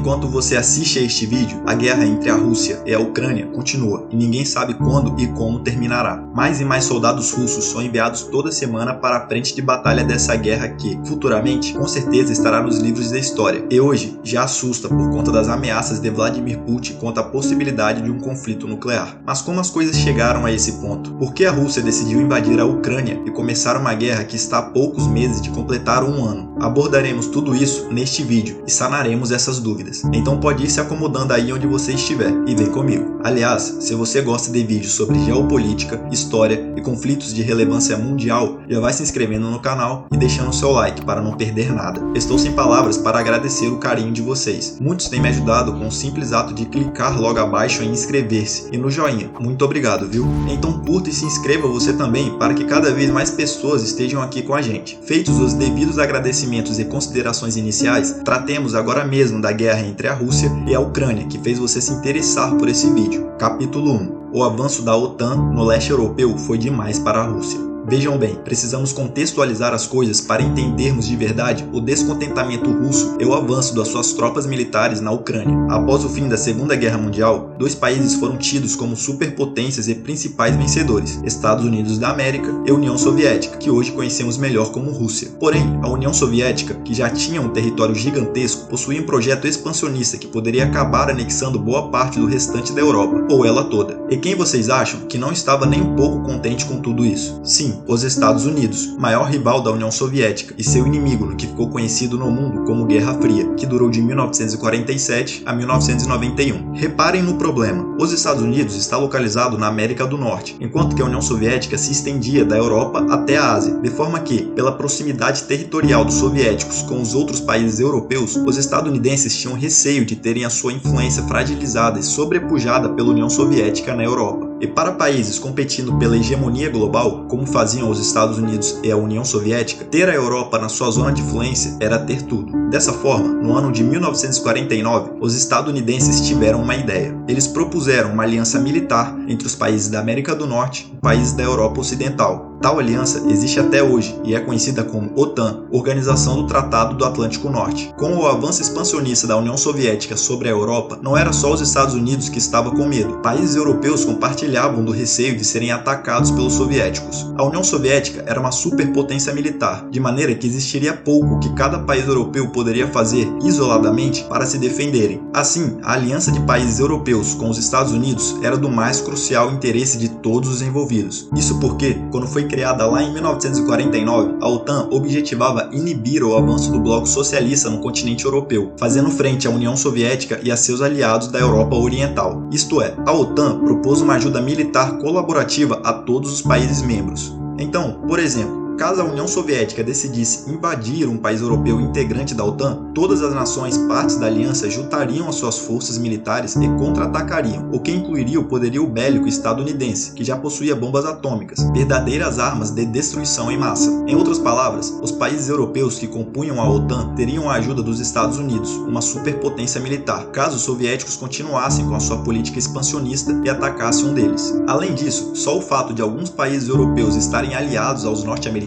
enquanto você assiste a este vídeo, a guerra entre a Rússia e a Ucrânia continua e ninguém sabe quando e como terminará. Mais e mais soldados russos são enviados toda semana para a frente de batalha dessa guerra que, futuramente, com certeza estará nos livros da história. E hoje já assusta por conta das ameaças de Vladimir Putin quanto à possibilidade de um conflito nuclear. Mas como as coisas chegaram a esse ponto? Por que a Rússia decidiu invadir a Ucrânia e começar uma guerra que está a poucos meses de completar um ano? Abordaremos tudo isso neste vídeo e sanaremos essas dúvidas. Então pode ir se acomodando aí onde você estiver e vem comigo. Aliás, se você gosta de vídeos sobre geopolítica, história e conflitos de relevância mundial, já vai se inscrevendo no canal e deixando seu like para não perder nada. Estou sem palavras para agradecer o carinho de vocês. Muitos têm me ajudado com o simples ato de clicar logo abaixo em inscrever-se e no joinha. Muito obrigado, viu? Então curta e se inscreva você também para que cada vez mais pessoas estejam aqui com a gente. Feitos os devidos agradecimentos e considerações iniciais, tratemos agora mesmo da guerra entre a Rússia e a Ucrânia que fez você se interessar por esse vídeo. Capítulo 1. O avanço da OTAN no leste europeu foi demais para a Rússia. Vejam bem, precisamos contextualizar as coisas para entendermos de verdade o descontentamento russo e o avanço das suas tropas militares na Ucrânia. Após o fim da Segunda Guerra Mundial, dois países foram tidos como superpotências e principais vencedores: Estados Unidos da América e União Soviética, que hoje conhecemos melhor como Rússia. Porém, a União Soviética, que já tinha um território gigantesco, possuía um projeto expansionista que poderia acabar anexando boa parte do restante da Europa, ou ela toda. E quem vocês acham que não estava nem um pouco contente com tudo isso? Sim, os Estados Unidos, maior rival da União Soviética e seu inimigo no que ficou conhecido no mundo como Guerra Fria, que durou de 1947 a 1991. Reparem no problema. Os Estados Unidos está localizado na América do Norte, enquanto que a União Soviética se estendia da Europa até a Ásia, de forma que, pela proximidade territorial dos soviéticos com os outros países europeus, os estadunidenses tinham receio de terem a sua influência fragilizada e sobrepujada pela União Soviética na Europa. E para países competindo pela hegemonia global, como faziam os Estados Unidos e a União Soviética, ter a Europa na sua zona de influência era ter tudo. Dessa forma, no ano de 1949, os estadunidenses tiveram uma ideia. Eles propuseram uma aliança militar entre os países da América do Norte e países da Europa Ocidental. Tal aliança existe até hoje e é conhecida como OTAN, Organização do Tratado do Atlântico Norte. Com o avanço expansionista da União Soviética sobre a Europa, não era só os Estados Unidos que estavam com medo. Países europeus compartilhavam do receio de serem atacados pelos soviéticos. A União Soviética era uma superpotência militar, de maneira que existiria pouco que cada país europeu poderia fazer isoladamente para se defenderem. Assim, a aliança de países europeus com os Estados Unidos era do mais crucial interesse de todos os envolvidos. Isso porque, quando foi criada lá em 1949, a OTAN objetivava inibir o avanço do bloco socialista no continente europeu, fazendo frente à União Soviética e a seus aliados da Europa Oriental. Isto é, a OTAN propôs uma ajuda militar colaborativa a todos os países membros. Então, por exemplo, caso a União Soviética decidisse invadir um país europeu integrante da OTAN, todas as nações partes da aliança juntariam as suas forças militares e contra-atacariam, o que incluiria o poderio bélico estadunidense, que já possuía bombas atômicas, verdadeiras armas de destruição em massa. Em outras palavras, os países europeus que compunham a OTAN teriam a ajuda dos Estados Unidos, uma superpotência militar, caso os soviéticos continuassem com a sua política expansionista e atacassem um deles. Além disso, só o fato de alguns países europeus estarem aliados aos norte-americanos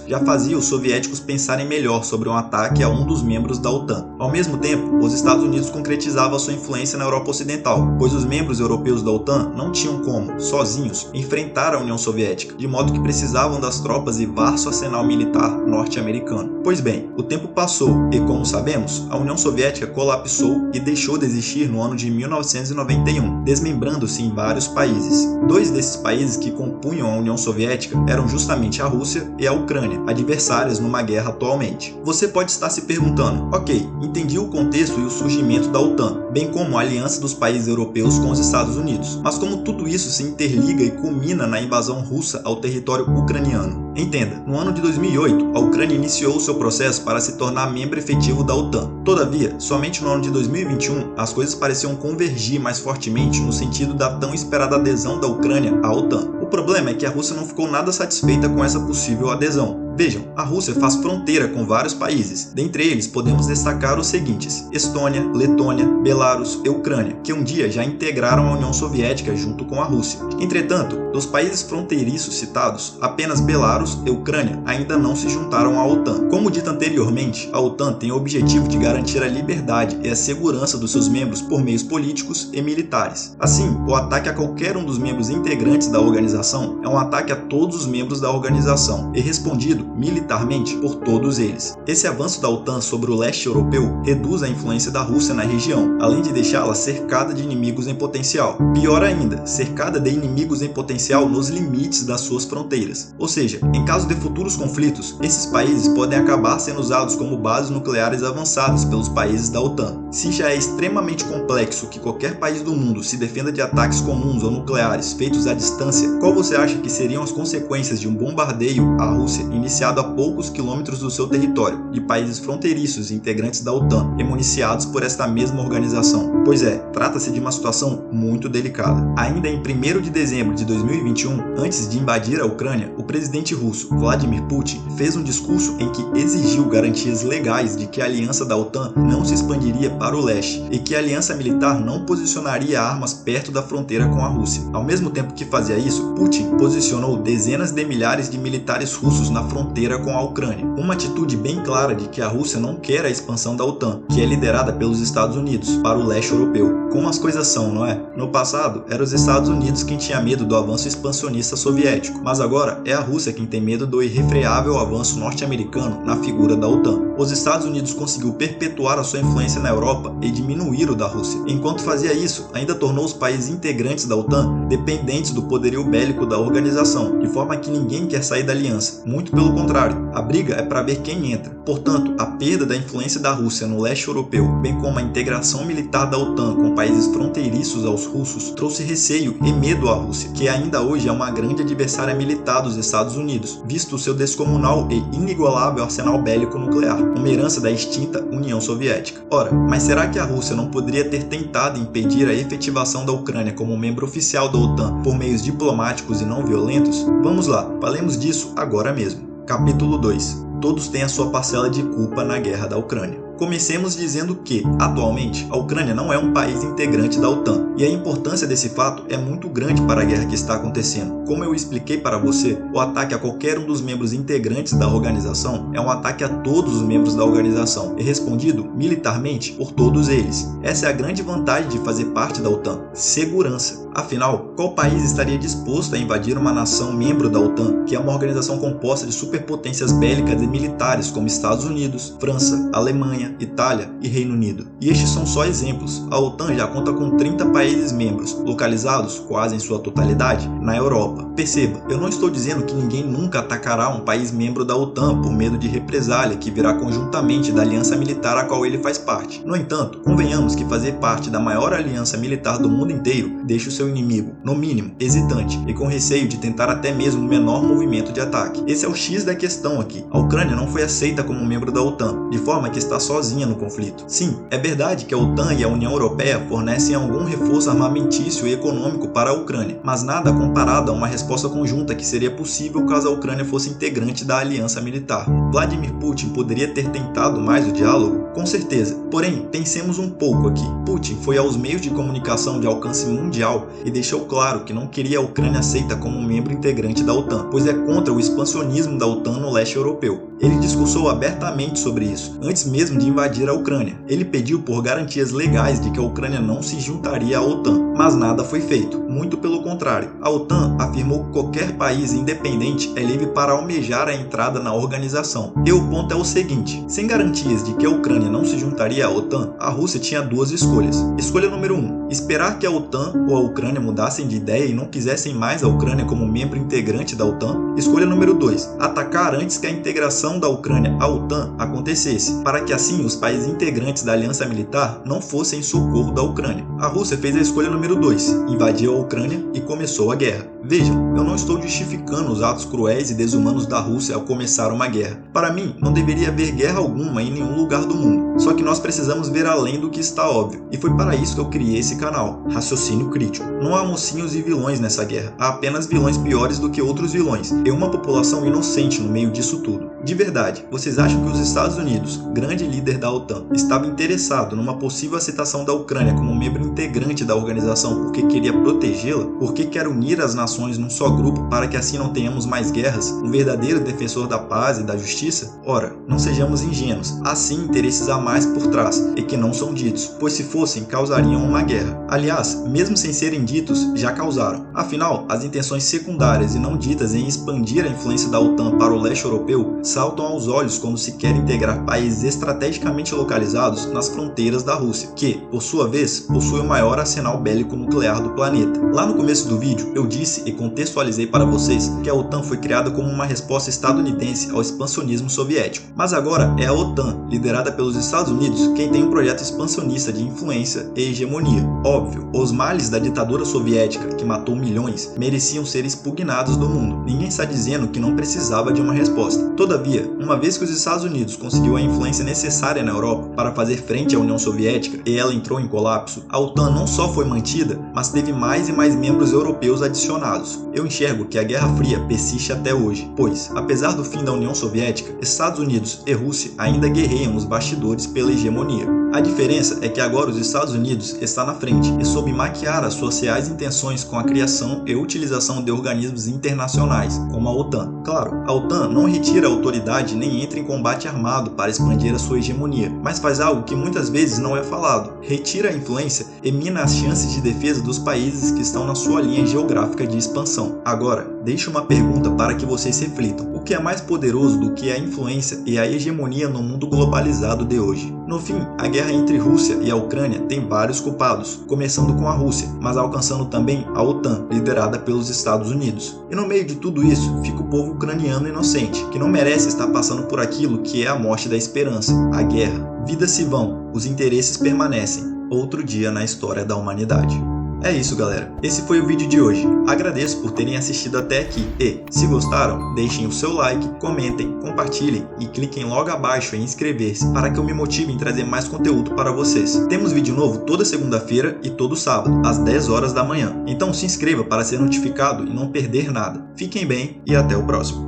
já fazia os soviéticos pensarem melhor sobre um ataque a um dos membros da OTAN. Ao mesmo tempo, os Estados Unidos concretizavam sua influência na Europa Ocidental, pois os membros europeus da OTAN não tinham como, sozinhos, enfrentar a União Soviética, de modo que precisavam das tropas e vasto arsenal militar norte-americano. Pois bem, o tempo passou e, como sabemos, a União Soviética colapsou e deixou de existir no ano de 1991, desmembrando-se em vários países. Dois desses países que compunham a União Soviética eram justamente a Rússia e a Ucrânia, adversárias numa guerra atualmente. Você pode estar se perguntando, ok, entendi o contexto e o surgimento da OTAN, bem como a aliança dos países europeus com os Estados Unidos, mas como tudo isso se interliga e culmina na invasão russa ao território ucraniano? Entenda, no ano de 2008, a Ucrânia iniciou seu processo para se tornar membro efetivo da OTAN. Todavia, somente no ano de 2021, as coisas pareciam convergir mais fortemente no sentido da tão esperada adesão da Ucrânia à OTAN. O problema é que a Rússia não ficou nada satisfeita com essa possível adesão. Vejam, a Rússia faz fronteira com vários países. Dentre eles, podemos destacar os seguintes: Estônia, Letônia, Belarus e Ucrânia, que um dia já integraram a União Soviética junto com a Rússia. Entretanto, dos países fronteiriços citados, apenas Belarus e Ucrânia ainda não se juntaram à OTAN. Como dito anteriormente, a OTAN tem o objetivo de garantir a liberdade e a segurança dos seus membros por meios políticos e militares. Assim, o ataque a qualquer um dos membros integrantes da organização é um ataque a todos os membros da organização e respondido militarmente por todos eles. Esse avanço da OTAN sobre o leste europeu reduz a influência da Rússia na região, além de deixá-la cercada de inimigos em potencial. Pior ainda, cercada de inimigos em potencial nos limites das suas fronteiras. Ou seja, em caso de futuros conflitos, esses países podem acabar sendo usados como bases nucleares avançadas pelos países da OTAN. Se já é extremamente complexo que qualquer país do mundo se defenda de ataques comuns ou nucleares feitos à distância, qual você acha que seriam as consequências de um bombardeio à Rússia iniciado a poucos quilômetros do seu território, de países fronteiriços integrantes da OTAN e municiados por esta mesma organização? Pois é, trata-se de uma situação muito delicada. Ainda em 1º de dezembro de 2021, antes de invadir a Ucrânia, o presidente russo, Vladimir Putin, fez um discurso em que exigiu garantias legais de que a aliança da OTAN não se expandiria para o leste e que a aliança militar não posicionaria armas perto da fronteira com a Rússia. Ao mesmo tempo que fazia isso, Putin posicionou dezenas de milhares de militares russos na fronteira com a Ucrânia. Uma atitude bem clara de que a Rússia não quer a expansão da OTAN, que é liderada pelos Estados Unidos, para o leste europeu. Como as coisas são, não é? No passado, eram os Estados Unidos quem tinha medo do avanço expansionista soviético, mas agora é a Rússia quem tem medo do irrefreável avanço norte-americano na figura da OTAN. Os Estados Unidos conseguiu perpetuar a sua influência na Europa e diminuir o da Rússia. Enquanto fazia isso, ainda tornou os países integrantes da OTAN dependentes do poderio bélico da organização, de forma que ninguém quer sair da aliança. Muito pelo contrário, a briga é para ver quem entra. Portanto, a perda da influência da Rússia no leste europeu, bem como a integração militar da OTAN com países fronteiriços aos russos, trouxe receio e medo à Rússia, que ainda hoje é uma grande adversária militar dos Estados Unidos, visto o seu descomunal e inigualável arsenal bélico nuclear, uma herança da extinta União Soviética. Ora, mas será que a Rússia não poderia ter tentado impedir a efetivação da Ucrânia como membro oficial da OTAN por meios diplomáticos e não violentos? Vamos lá, falemos disso agora mesmo. Capítulo 2. Todos têm a sua parcela de culpa na guerra da Ucrânia. Comecemos dizendo que, atualmente, a Ucrânia não é um país integrante da OTAN, e a importância desse fato é muito grande para a guerra que está acontecendo. Como eu expliquei para você, o ataque a qualquer um dos membros integrantes da organização é um ataque a todos os membros da organização, e respondido militarmente por todos eles. Essa é a grande vantagem de fazer parte da OTAN: segurança. Afinal, qual país estaria disposto a invadir uma nação membro da OTAN, que é uma organização composta de superpotências bélicas e militares como Estados Unidos, França, Alemanha, Itália e Reino Unido? E estes são só exemplos. A OTAN já conta com 30 países membros, localizados, quase em sua totalidade, na Europa. Perceba, eu não estou dizendo que ninguém nunca atacará um país membro da OTAN por medo de represália que virá conjuntamente da aliança militar a qual ele faz parte. No entanto, convenhamos que fazer parte da maior aliança militar do mundo inteiro deixa o seu inimigo, no mínimo, hesitante e com receio de tentar até mesmo o menor movimento de ataque. Esse é o X da questão aqui. A Ucrânia não foi aceita como membro da OTAN, de forma que está sozinha no conflito. Sim, é verdade que a OTAN e a União Europeia fornecem algum reforço armamentício e econômico para a Ucrânia, mas nada comparado a uma resposta conjunta que seria possível caso a Ucrânia fosse integrante da aliança militar. Vladimir Putin poderia ter tentado mais o diálogo? Com certeza. Porém, pensemos um pouco aqui. Putin foi aos meios de comunicação de alcance mundial e deixou claro que não queria a Ucrânia aceita como um membro integrante da OTAN, pois é contra o expansionismo da OTAN no leste europeu. Ele discursou abertamente sobre isso, antes mesmo de invadir a Ucrânia. Ele pediu por garantias legais de que a Ucrânia não se juntaria à OTAN, mas nada foi feito. Muito pelo contrário, a OTAN afirmou que qualquer país independente é livre para almejar a entrada na organização. E o ponto é o seguinte: sem garantias de que a Ucrânia não se juntaria à OTAN, a Rússia tinha duas escolhas. Escolha número 1: esperar que a OTAN ou a Ucrânia mudassem de ideia e não quisessem mais a Ucrânia como membro integrante da OTAN. Escolha número 2: atacar antes que a integração da Ucrânia à OTAN acontecesse, para que assim os países integrantes da aliança militar não fossem em socorro da Ucrânia. A Rússia fez a escolha número 2, invadiu a Ucrânia e começou a guerra. Vejam, eu não estou justificando os atos cruéis e desumanos da Rússia ao começar uma guerra. Para mim, não deveria haver guerra alguma em nenhum lugar do mundo. Só que nós precisamos ver além do que está óbvio. E foi para isso que eu criei esse canal, Raciocínio Crítico. Não há mocinhos e vilões nessa guerra. Há apenas vilões piores do que outros vilões. E uma população inocente no meio disso tudo. De verdade, vocês acham que os Estados Unidos, grande líder da OTAN, estava interessado numa possível aceitação da Ucrânia como membro integrante da organização porque queria protegê-la? Porque quer unir as nações num só grupo para que assim não tenhamos mais guerras? Um verdadeiro defensor da paz e da justiça? Ora, não sejamos ingênuos, há sim interesses a mais por trás e que não são ditos, pois se fossem, causariam uma guerra. Aliás, mesmo sem serem ditos, já causaram. Afinal, as intenções secundárias e não ditas em expandir a influência da OTAN para o leste europeu saltam aos olhos quando se quer integrar países estrategicamente localizados nas fronteiras da Rússia, que, por sua vez, possui o maior arsenal bélico nuclear do planeta. Lá no começo do vídeo, eu disse e contextualizei para vocês que a OTAN foi criada como uma resposta estadunidense ao expansionismo soviético. Mas agora é a OTAN, liderada pelos Estados Unidos, quem tem um projeto expansionista de influência e hegemonia. Óbvio, os males da ditadura soviética, que matou milhões, mereciam ser expugnados do mundo. Ninguém está dizendo que não precisava de uma resposta. Todavia, uma vez que os Estados Unidos conseguiu a influência necessária na Europa para fazer frente à União Soviética e ela entrou em colapso, a OTAN não só foi mantida, mas teve mais e mais membros europeus adicionados. Eu enxergo que a Guerra Fria persiste até hoje, pois, apesar do fim da União Soviética, Estados Unidos e Rússia ainda guerreiam nos bastidores pela hegemonia. A diferença é que agora os Estados Unidos está na frente e soube maquiar as suas reais intenções com a criação e utilização de organismos internacionais, como a OTAN. Claro, a OTAN não retira a autoridade nem entra em combate armado para expandir a sua hegemonia, mas faz algo que muitas vezes não é falado: retira a influência e mina as chances de defesa dos países que estão na sua linha geográfica de expansão. Agora, deixo uma pergunta para que vocês reflitam: o que é mais poderoso do que a influência e a hegemonia no mundo globalizado de hoje? No fim, a guerra entre Rússia e a Ucrânia tem vários culpados, começando com a Rússia, mas alcançando também a OTAN, liderada pelos Estados Unidos. E no meio de tudo isso, fica o povo ucraniano inocente, que não merece estar passando por aquilo que é a morte da esperança, a guerra. Vidas se vão, os interesses permanecem. Outro dia na história da humanidade. É isso, galera. Esse foi o vídeo de hoje. Agradeço por terem assistido até aqui e, se gostaram, deixem o seu like, comentem, compartilhem e cliquem logo abaixo em inscrever-se para que eu me motive em trazer mais conteúdo para vocês. Temos vídeo novo toda segunda-feira e todo sábado, às 10 horas da manhã. Então se inscreva para ser notificado e não perder nada. Fiquem bem e até o próximo.